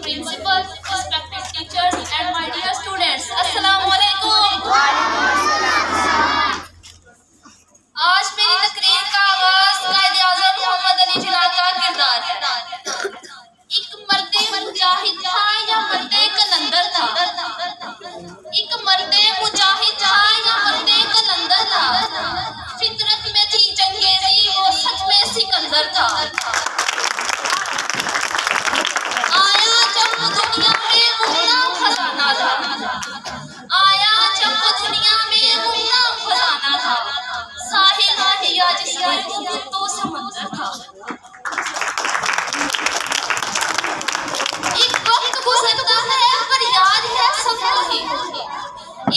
principal, respected teachers, and my dear students. Assalamu alaikum. आज मेरी तकरीर का आगाज कायदे आज़म मोहम्मद अली जिन्ना का किरदार है। एक मर्दे मुजाहिद था या मर्दे कलंदर था। एक मर्दे मुजाहिद था या मर्दे कलंदर था। फितरत में थी जंगेज़ी, वो सच में सिकंदर था। आया जब दुनिया में मुन्ना खजाना था। आया जब दुनिया में मुन्ना खजाना था। साहिल हिया जिसकी तो समंदर था। एक वक्त गुजरता है पर याद है सबको ही।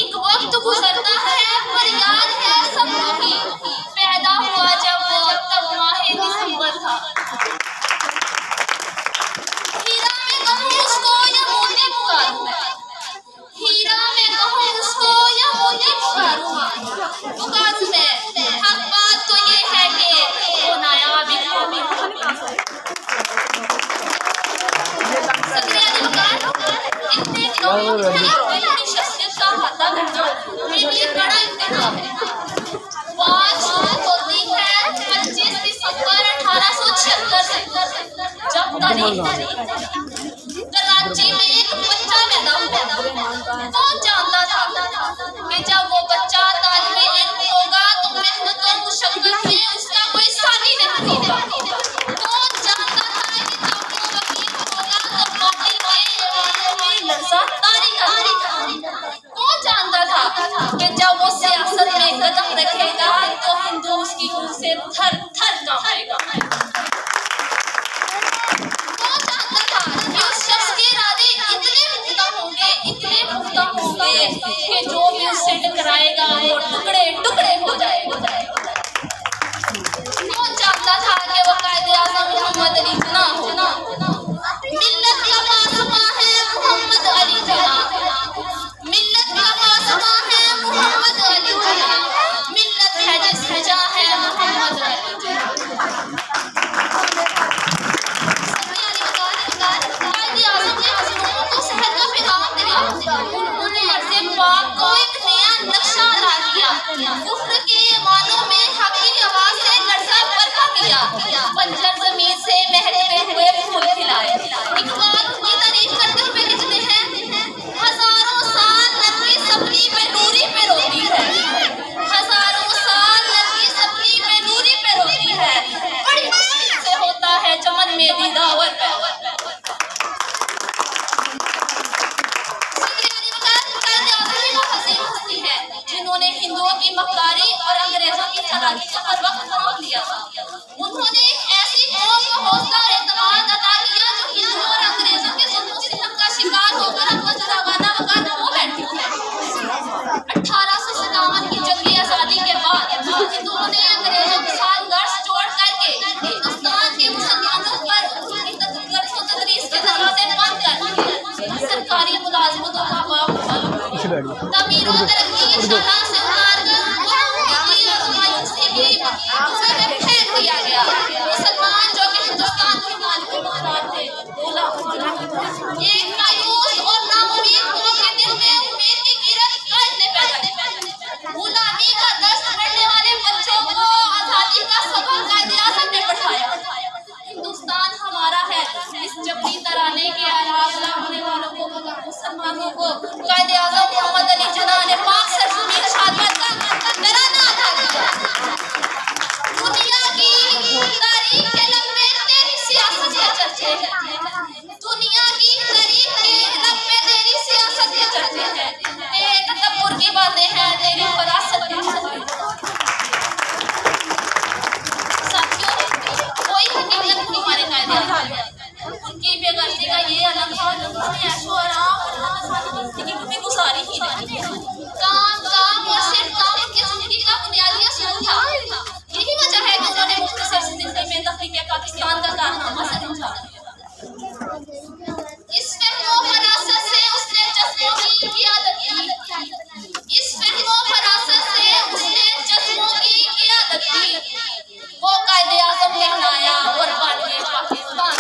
एक वक्त गुजरता है पर याद है सबको ही। पैदा हुआ जब वो तब माहे दिसंबर था। हीरा में कहूँ उसको या मोती पुकारूं मैं। हीरा में कहूँ उसको या मोती पुकारूं मैं। हक बात तो ये है कि वो नायाब इतने दिनों में अपनी शख्सियत का अहाता करना मेरे लिए बड़ा इम्तिहान है। बात शुरू होती है 25 दिसंबर 1876 से, जब कराची में एक बच्चा पैदा हुआ। कौन जानता था कि जब वो बच्चा तालिबे इल्म होगा तो मेहनत और मुशक्कत में उसका कोई सानी नहीं होगा। कौन जानता था कि जब वो वकील होगा तो बातिल के वालों में लर्ज़ा तारी करेगा। कौन जानता था कि जब वो सियासत में कदम रखेगा तो हिंदू उसकी रूह से थर थर कांपेगा। कौन जानता था कि उस शख्स के इरादे इतने पुख्ता होंगे कि जो भी उससे टकराएगा वो टुकड़े टुकड़े हो जाएगा। कौन जानता था कि वो कायदे आज़म मोहम्मद अली जिन्ना होगा। मिल्लत का पासमा है मोहम्मद अली जिन्ना। मिल्लत का पासमा है मोहम्मद अली जिन्ना। मिल्लत है जिसमें जा है मोहम्मद अली जिन्ना। कायदे आज़म ने मज़लूमों को सेहत का पैगाम दिया। उन्होंने अर्ज़े पाक को एक नया नक्शा ला दिया। कुफ्र के मानों में हक की आवाज़ से लर्ज़ा बरपा किया। बंजर ज़मीन से महकते हुए फूल खिलाए। इकबाल की तारीफ करते हुए लिखते हैं, हज़ारों साल नरमी सबली पे नूरी पे रोती है। हज़ारों साल नरमी सबली पे नूरी पे रोती है। बड़ी मुश्किल से होता है चमन में दीदावर पे। जिन्होंने हिंदुओं की मक्कारी और अंग्रेजों की चालाकी का हर वक्त रोक लिया। उन्होंने ऐसी कौम को हौसला और एतमाद अता किया जो हिंदुओं और अंग्रेजों के जुल्म सितम का शिकार होकर अपना जुर्माना वक़्त खो बैठी है। 1857 की जंगी आज़ादी के बाद हिंदुओं ने अंग्रेजों के साथ गर्ज जोड़ करके हिंदुस्तान के मुसलमानों पर उनकी तदरीस के दरवाजे बंद कर दिए। सरकारी मुलाजिमतों का तमीर और तरक्की की शाला से फेंक दिया गया। मुसलमान जो कि हिंदुस्तान के मालिक मुख्तार थे, एक मायूस और नाउम्मीद कौम के दिल में उम्मीद की किरण कायदे पैदा की। गुलामी का दर्द पढ़ने वाले बच्चों को आजादी का सबक कायदे आज़म ने पढ़ाया। हिंदुस्तान हमारा है, इस जबरी तराने के आलाप होने वालों को मगर मुसलमानों को कायदे आज़म मोहम्मद अली जिन्ना ने पाक सरज़मीन शादत का तराना अदा किया। दुनिया की तारीख के लम्बे तेरी सियासत के चर्चे हैं। दुनिया की तारीख के लम्बे तेरी सियासत के चर्चे हैं। तेरे तकब्बुर की बातें हैं, तेरी फरासत की बातें। साथियों, कोई हकीकत नहीं हमारे कायदे आज़म है। उनकी बेगर्ती का ये अलग था, उन्होंने ऐशो आराम और जिंदगी कभी गुजारी ही नहीं। काम काम और सिर्फ काम उनकी जिंदगी का बुनियादी असूल था। यही वजह है कि उन्होंने मुख्तसर सी जिंदगी में तहरीक पाकिस्तान का कारनामा समझा। इस फ़हम व फरासत से उसने जज्बों की क़ियादत की। इस फ़हम व फरासत से उसने जज्बों की क़ियादत की। वो कायदे आज़म कहलाया और बानिए पाकिस्तान।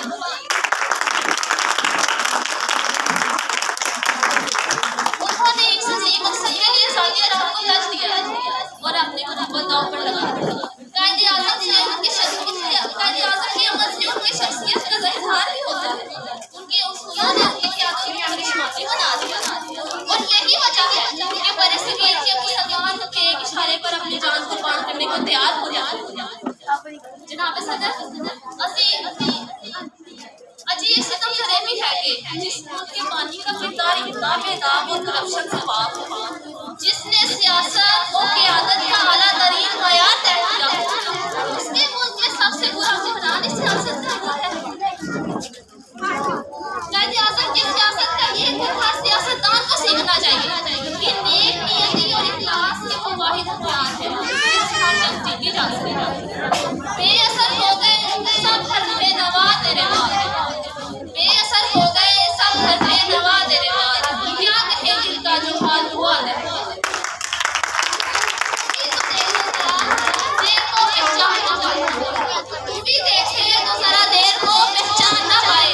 अजी ये सितम करे भी है कि जिस मुल्क की बानी का किरदार इतना बेदाग और करप्शन से पाक हो, जिसने सियासत और क़यादत का आला तरीन मयार तय किया हो, उसके मुल्क में सबसे बुरा हुक्मरान सियासत करता है। कायदे-ए-आज़म की सियासत का ये गुण हर सियासतदान को सीखना चाहिए कि नेक नियति और इखलास के वो वाहिद हथियार है जिससे हर जंग जीती जा सकती। बेअसर हो गए सब हरफे नवा तेरे बाद, बेअसर हो गए सब हरफे नवा तेरे बाद, क्या कहे दिल का जो हाल हुआ है। देखो पहचान ना पाए, तू भी देखे तो जरा देर को पहचान ना पाए,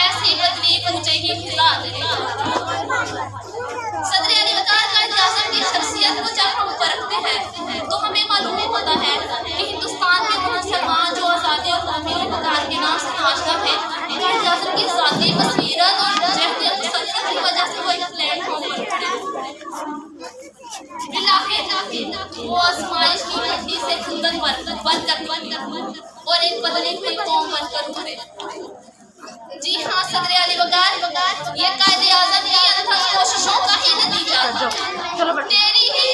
ऐसी तकलीफ ऊंचाई की खिला दे। सदर अली वकार कायद-ए-आज़म की शख्सियत को जब हम परखते हैं तो हमें मालूम होता है कि हिंदुस्तान के वो मुसलमान जो आज़ादी और कौमी वकार के नाम से नाचता है, कायद-ए-आज़म की ज़ाती बसीरत और जहद मुसल्लत की वजह से वो एक प्लेटफॉर्म पर खड़े। वो आजमाइश की हड्डी से खुंदक बनकर और एक बदली हुई कौम बनकर उभरे। जी हाँ सदर अली वकार, ये कायद-ए-आज़म की अथक कोशिशों का ही नतीजा था। तेरी ही